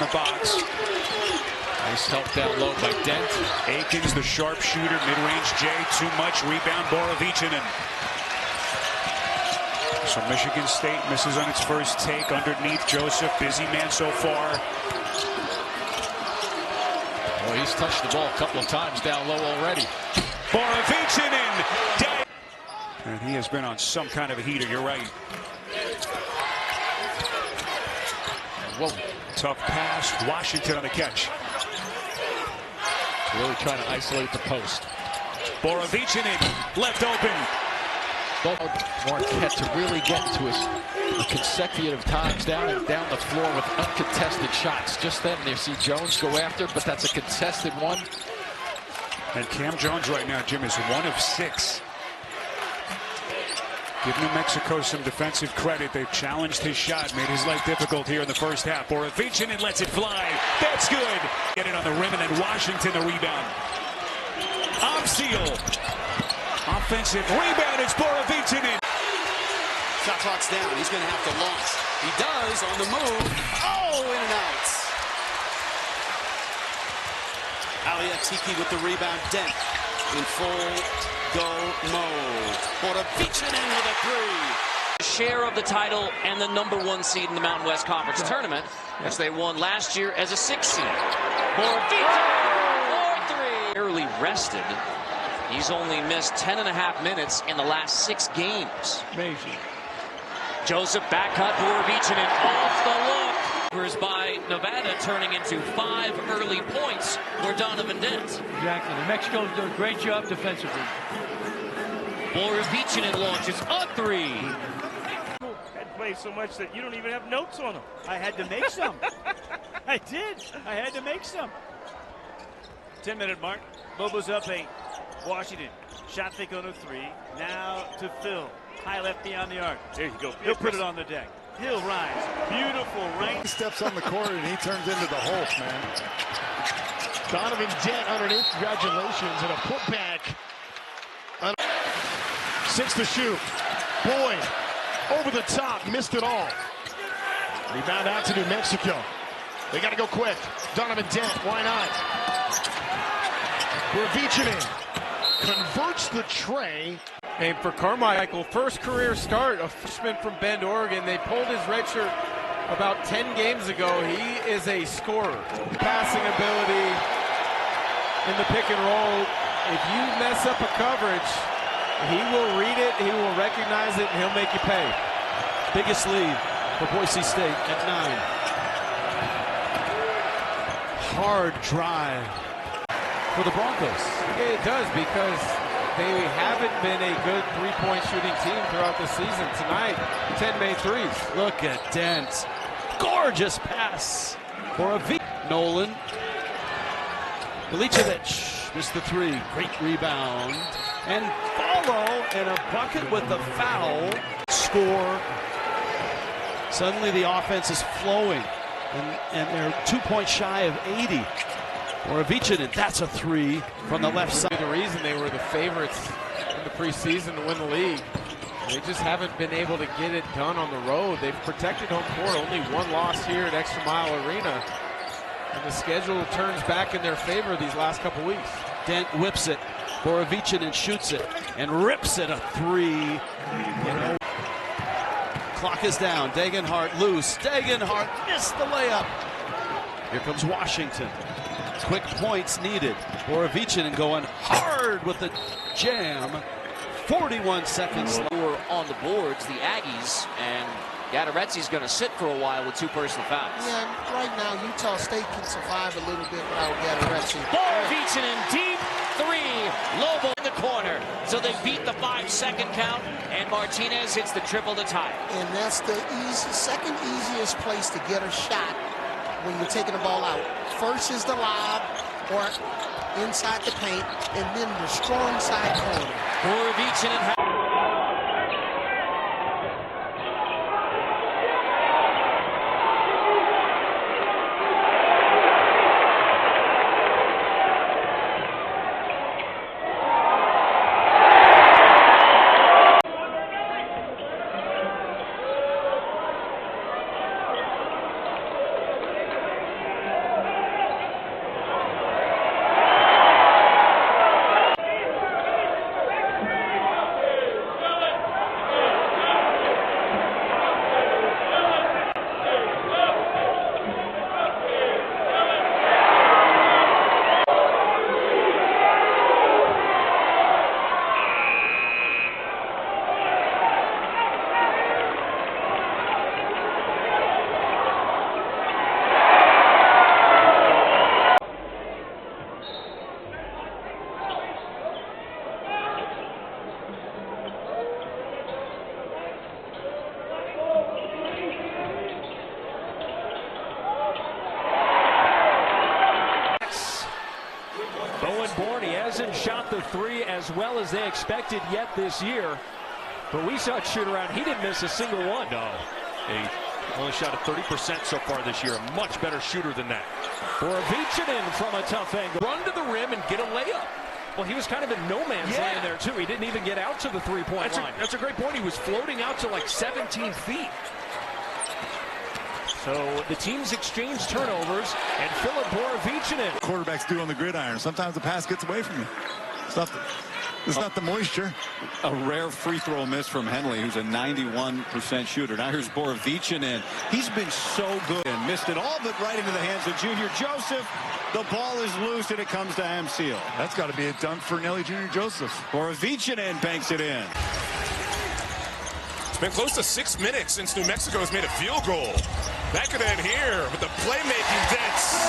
the box. Nice help down low by Dent. Akins, the sharpshooter, mid-range J, too much. Rebound, Borovicanin. So Michigan State misses on its first take underneath Joseph. Busy man so far. Well, he's touched the ball a couple of times down low already. Borovicanin. And he has been on some kind of a heater, you're right. Whoa. Tough pass. Washington on the catch. Really trying to isolate the post. Borovicanin left open. Marquette to really get to us consecutive times down the floor with uncontested shots. Just then they see Jones go after, but that's a contested one. And Cam Jones right now, Jim, is 1 of 6. Give New Mexico some defensive credit. They've challenged his shot, made his life difficult here in the first half. Borovicanin lets it fly. That's good. Get it on the rim, and then Washington a rebound. Seal. Offensive rebound. It's Borovicanin. Shot clock's down. He's going to have to launch. He does on the move. Oh, in and out. Ali Atiki with the rebound. Dent in full go mode. Borovicanin with a three. Share of the title and the #1 seed in the Mountain West Conference tournament, as they won last year as a 6th seed. Borovicanin, 4-3. Early rested. He's only missed 10.5 minutes in the last 6 games. Amazing. Joseph back cut, Borovicanin off the look. By Nevada turning into 5 early points for Donovan Dent. Exactly. New Mexico's doing a great job defensively. Borovicanin launches a 3. Had played so much that you don't even have notes on them. I had to make some. I did. I had to make some. 10-minute mark. Bobo's up 8. Washington. Shot fake on a 3. Now to Phil. High left beyond the arc. There you go. He'll put it on the deck. He'll rise. Beautiful right. He steps on the court and he turns into the Hulk, man. Donovan Dent underneath. Congratulations. And a putback. 6 to shoot. Boyd over the top. Missed it all. Rebound out to New Mexico. They got to go quick. Donovan Dent. Why not? Borovicanin converts the tray. And for Carmichael, first career start, a freshman from Bend, Oregon. They pulled his red shirt about 10 games ago. He is a scorer. Passing ability in the pick and roll. If you mess up a coverage, he will read it, he will recognize it, and he'll make you pay. Biggest lead for Boise State at 9. Hard drive for the Broncos. It does, because they haven't been a good three-point shooting team throughout the season. Tonight, 10 made threes. Look at Dent. Gorgeous pass for a Nolan. Milicevic missed the 3. Great rebound. And follow and a bucket with the foul. Score. Suddenly the offense is flowing. And they're 2 points shy of 80. Borovicanin, that's a 3 from the left side. The reason they were the favorites in the preseason to win the league. They just haven't been able to get it done on the road. They've protected home court. Only 1 loss here at Extra Mile Arena. And the schedule turns back in their favor these last couple weeks. Dent whips it. Borovicanin shoots it and rips it a 3. Clock is down. Degenhart loose. Degenhart missed the layup. Here comes Washington. Quick points needed. Borovicanin going hard with the jam. 41 seconds left. On the boards, the Aggies, and Gaderetzi's going to sit for a while with 2 personal fouls. Yeah, right now Utah State can survive a little bit without Gaderetzi. Borovicanin deep 3. Lobo in the corner. So they beat the 5-second count, and Martinez hits the triple to tie. And that's the second easiest place to get a shot when you're taking the ball out. First is the lob or inside the paint, and then the strong side corner. Borovicanin. Bowen Bourne, he hasn't shot the three as well as they expected yet this year. But we saw it shoot around. He didn't miss a single one. No. He only shot at 30% so far this year. A much better shooter than that. Borovicanin from a tough angle. Run to the rim and get a layup. Well, he was kind of in no man's land there, too. He didn't even get out to the three-point line. That's a great point. He was floating out to like 17 feet. So the teams exchange turnovers, and Filip Borovicanin. Quarterbacks do on the gridiron. Sometimes the pass gets away from you. It's not the moisture. A rare free throw miss from Henley, who's a 91% shooter. Now here's Borovicanin. He's been so good and missed it all, but right into the hands of Junior Joseph. The ball is loose, and it comes to Amseal. That's got to be a dunk for Nelly Junior Joseph. Borovicanin banks it in. It's been close to 6 minutes since New Mexico has made a field goal. That could end here with the playmaking dents.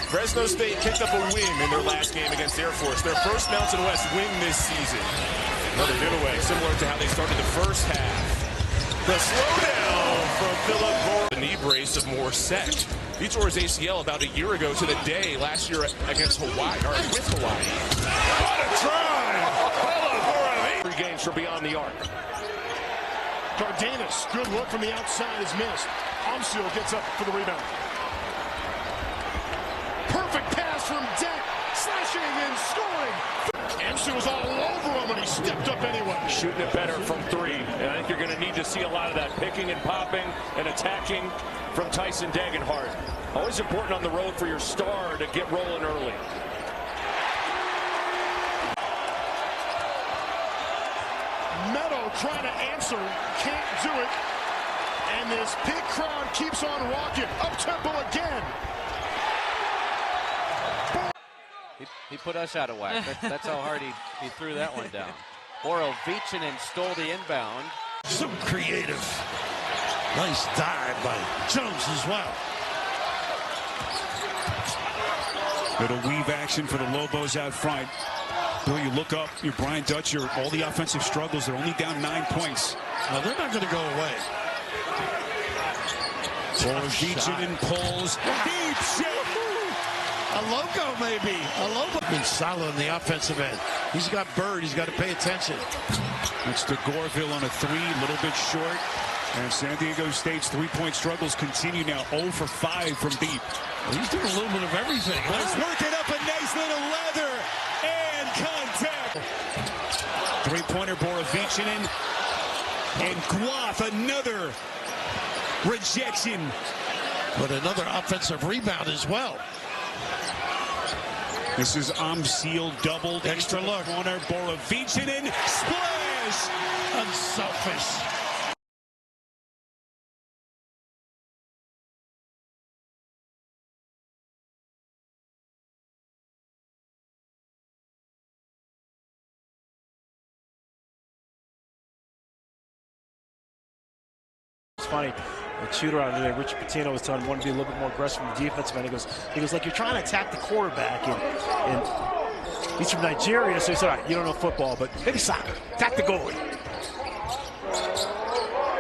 Fresno State picked up a win in their last game against Air Force. Their first Mountain West win this season. Another giveaway, similar to how they started the first half. The slowdown from Filip Borovicanin. The knee brace of Morissette. He tore his ACL about a year ago to the day last year against Hawaii, or with Hawaii. What a try! Filip Borovicanin. 3 games from beyond the arc. Cardenas, good look from the outside is missed. Amseal gets up for the rebound. Perfect pass from Dent, slashing and scoring. Amseal was all over him, and he stepped up anyway. Shooting it better from 3. And I think you're going to need to see a lot of that picking and popping and attacking from Tyson Dagenhart. Always important on the road for your star to get rolling early. Meadow trying to answer, can't do it. And this big crowd keeps on rocking. Up-tempo again. He put us out of whack. That's how hard he threw that one down. Borovicanin stole the inbound. So creative. Nice dive by Jones as well. Little weave action for the Lobos out front. Bill, you look up, you're Brian Dutcher, all the offensive struggles, they're only down 9 points. Now, they're not going to go away. Borovicanin pulls. Deep shot. A logo, maybe. A logo. Been solid on the offensive end. He's got Bird. He's got to pay attention. It's to Gorville on a 3, a little bit short. And San Diego State's 3-point struggles continue now. 0 for 5 from deep. Well, he's doing a little bit of everything. Let's work it up a nice little leather and contact. 3-pointer Borovicanin. And Guath, another rejection. But another offensive rebound as well. This is Amseal doubled. Extra look. Corner, Borovicanin, splash! Unselfish. It's funny. The shooter out there, Richard Pitino, was telling him wanted to be a little bit more aggressive from the defensive end. He goes like, you're trying to attack the quarterback, and he's from Nigeria, so he said, all right, you don't know football, but maybe soccer. Attack the goalie.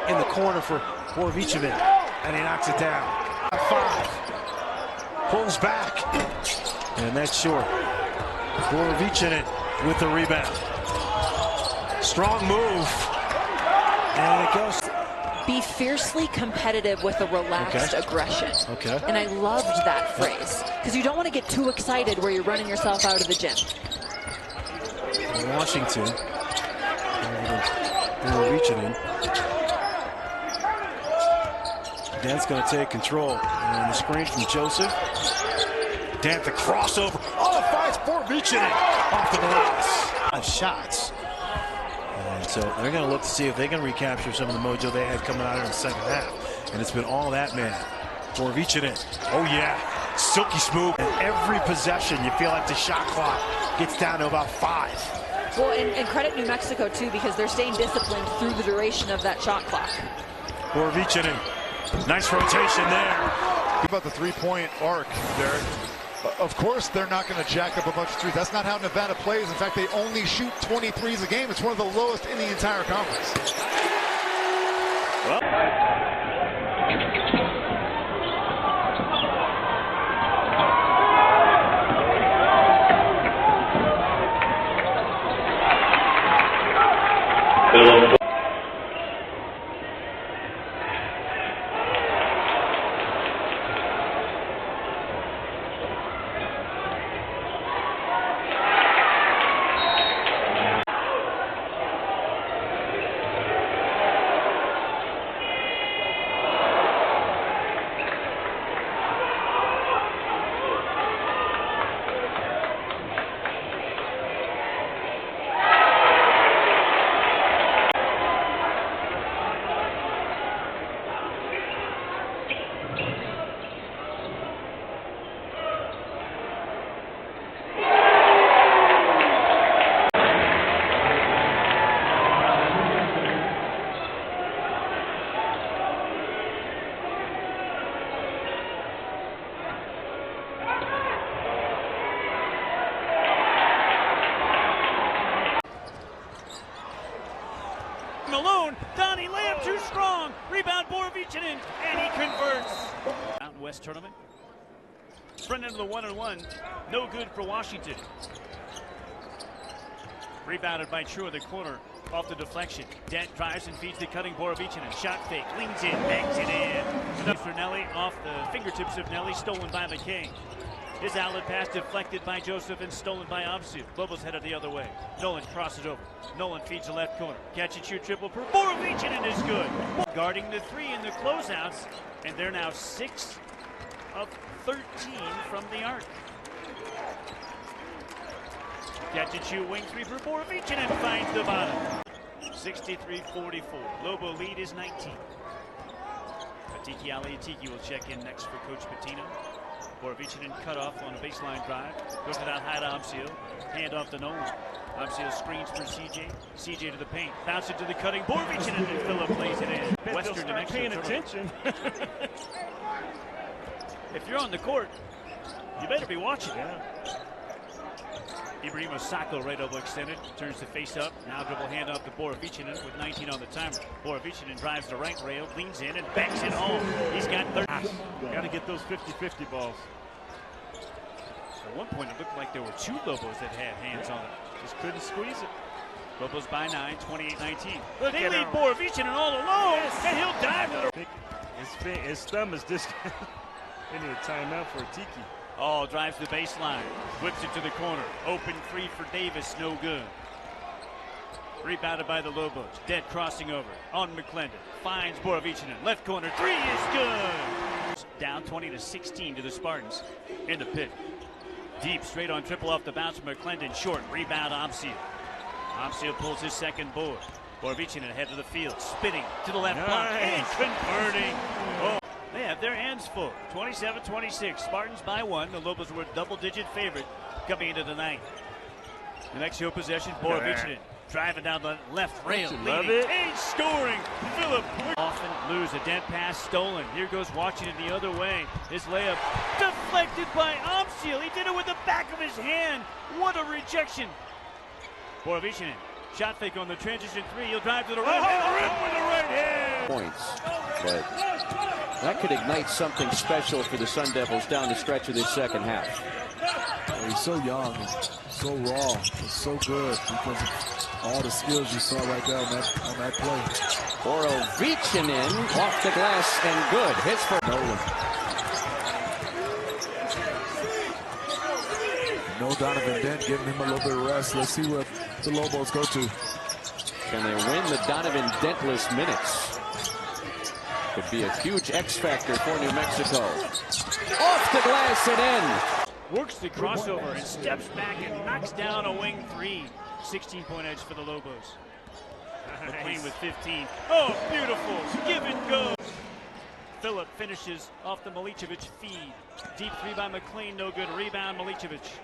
In the corner for Borovicanin, and he knocks it down. 5. Pulls back, and that's short. Borovicanin with the rebound. Strong move, and it goes. Be fiercely competitive with a relaxed aggression. Okay. And I loved that phrase because you don't want to get too excited where you're running yourself out of the gym. Washington. Borovicanin. Dent's going to take control. And the screen from Joseph. Dent the crossover. Oh, finds Borovicanin off the glass. 5 shots. And so they're going to look to see if they can recapture some of the mojo they had coming out in the second half. And it's been all that man. Borovicanin. Oh, yeah. Silky smooth. And every possession, you feel like the shot clock gets down to about 5. Well, and credit New Mexico, too, because they're staying disciplined through the duration of that shot clock. Borovicanin. Nice rotation there. About the 3-point arc, Derek. Of course, they're not going to jack up a bunch of threes. That's not how Nevada plays. In fact, they only shoot 23s a game. It's one of the lowest in the entire conference. Well. West tournament. Front end of the 1-on-1. No good for Washington. Rebounded by True in the corner. Off the deflection. Dent drives and feeds the cutting Borovicanin. Shot fake. Leans in. Bangs it in. For Nelly off the fingertips of Nelly. Stolen by McKay. His outlet pass deflected by Joseph and stolen by Obsu. Lobos headed the other way. Nolan crosses over. Nolan feeds the left corner. Catch and shoot triple for Borovicanin is good. Guarding the 3 in the closeouts. And they're now 6 of 13 from the arc. Catch and shoot wing 3 for Borovicanin and finds the bottom. 63-44. Lobo lead is 19. Atiki Aliatiki will check in next for Coach Patino. Borovicanin cut off on a baseline drive. Goes it out high to Obsil. Hand off to Nolan. Obsil screens for CJ. CJ to the paint. Bounce it to the cutting. Borovicanin and Filip plays it in. Western New Mexico paying attention. If you're on the court, you better be watching. Yeah. Ibrahim Osako right elbow extended, turns to face up, now dribble hand off to Borovicanin with 19 on the timer. Borovicanin drives the right rail, leans in and banks it home. He's got 30. Got to get those 50-50 balls. At one point it looked like there were 2 Lobos that had hands on it. Just couldn't squeeze it. Lobos by 9, 28-19. They lead Borovicanin all alone, and he'll dive to the... His thumb is just... They need a timeout for Tiki. Oh, drives the baseline, whips it to the corner. Open 3 for Davis, no good. Rebounded by the Lobos. Dead crossing over on McClendon. Finds Borovicanin. Left corner 3 is good. Down 20-16 to the Spartans in the pit. Deep, straight on triple off the bounce from McClendon. Short, rebound Obsil. Obsil pulls his second board. Borovicanin ahead of the field, spinning to the left block and converting. Oh. They have their hands full. 27-26. Spartans by 1. The Lobos were a double-digit favorite coming into the night. The next show possession, Borovicanin driving down the left rail, leading and scoring. Filip often lose a dent pass stolen. Here goes Washington the other way. His layup deflected by Obsil. He did it with the back of his hand. What a rejection. Borovicanin, shot fake on the transition 3. He'll drive to the rim and the rim with the right hand. Points, but that could ignite something special for the Sun Devils down the stretch of this second half. Well, he's so young, so raw, he's so good because of all the skills you saw right there on that play. Borovicanin off the glass and good. Hits for Nolan. No Donovan Dent, giving him a little bit of rest. Let's see what the Lobos go to. Can they win the Donovan Dentless minutes? Could be a huge X factor for New Mexico. Off the glass and in. Works the crossover and steps back and knocks down a wing 3. 16-point edge for the Lobos. McLean with 15. Oh, beautiful. Give and go. Filip finishes off the Milicevic feed. Deep 3 by McLean. No good. Rebound Milicevic.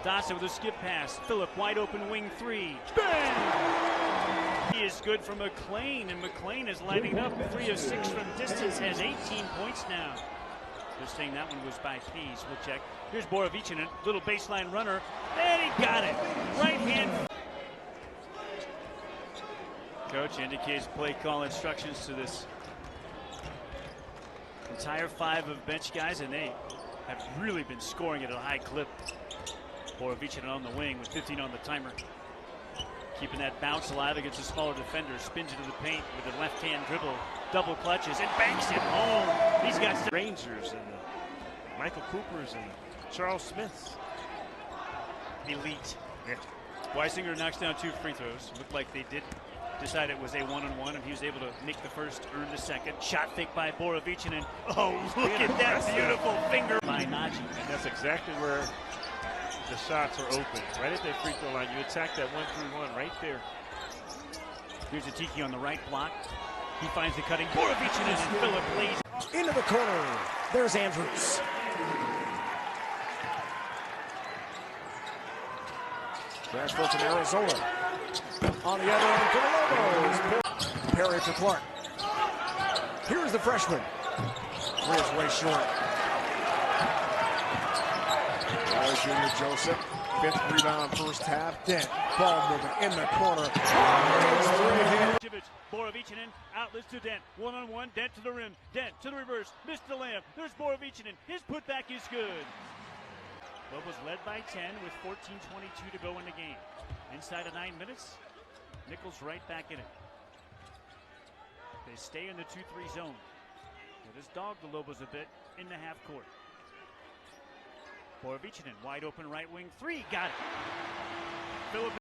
Dawson with a skip pass. Filip wide open wing 3. Bang! He is good for McLean, and McLean is lighting up 3 of 6 from distance. Has 18 points now. They're saying that one was by Pease. We'll check. Here's Borovicanin, little baseline runner, and he got it. Right hand. Coach indicates play call instructions to this entire 5 of bench guys, and they have really been scoring at a high clip. Borovicanin on the wing with 15 on the timer. Keeping that bounce alive against a smaller defender. Spins into the paint with a left-hand dribble. Double clutches and banks it home. He's got Rangers and Michael Coopers and Charles Smiths. Elite. Yeah. Weisinger knocks down 2 free throws. Looked like they did decide it was a one-on-one, and he was able to make the first, earn the second. Shot fake by Borovicanin. Oh, look at that beautiful finger by Naji. And that's exactly where the shots are open. Right at that free throw line. You attack that 1-3-1 right there. Here's Atiki on the right block. He finds the cutting. Borovicanin and Filip lays into the corner. There's Andrews. Transfer from Arizona. On the other end for the Lobos. Perry for Clark. Here's the freshman. Here's way short. Junior Joseph. 5th rebound first half. Dent. Ball movement in the corner. switch. Borovicanin outlets to Dent. One-on-one, Dent to the rim. Dent to the reverse. Missed the layup. There's Borovicanin. His putback is good. Lobos led by 10 with 14:22 to go in the game. Inside of 9 minutes, Nichols right back in it. They stay in the 2-3 zone. It has dogged the Lobos a bit in the half court. Borovicanin, wide open right wing three, got it. Filip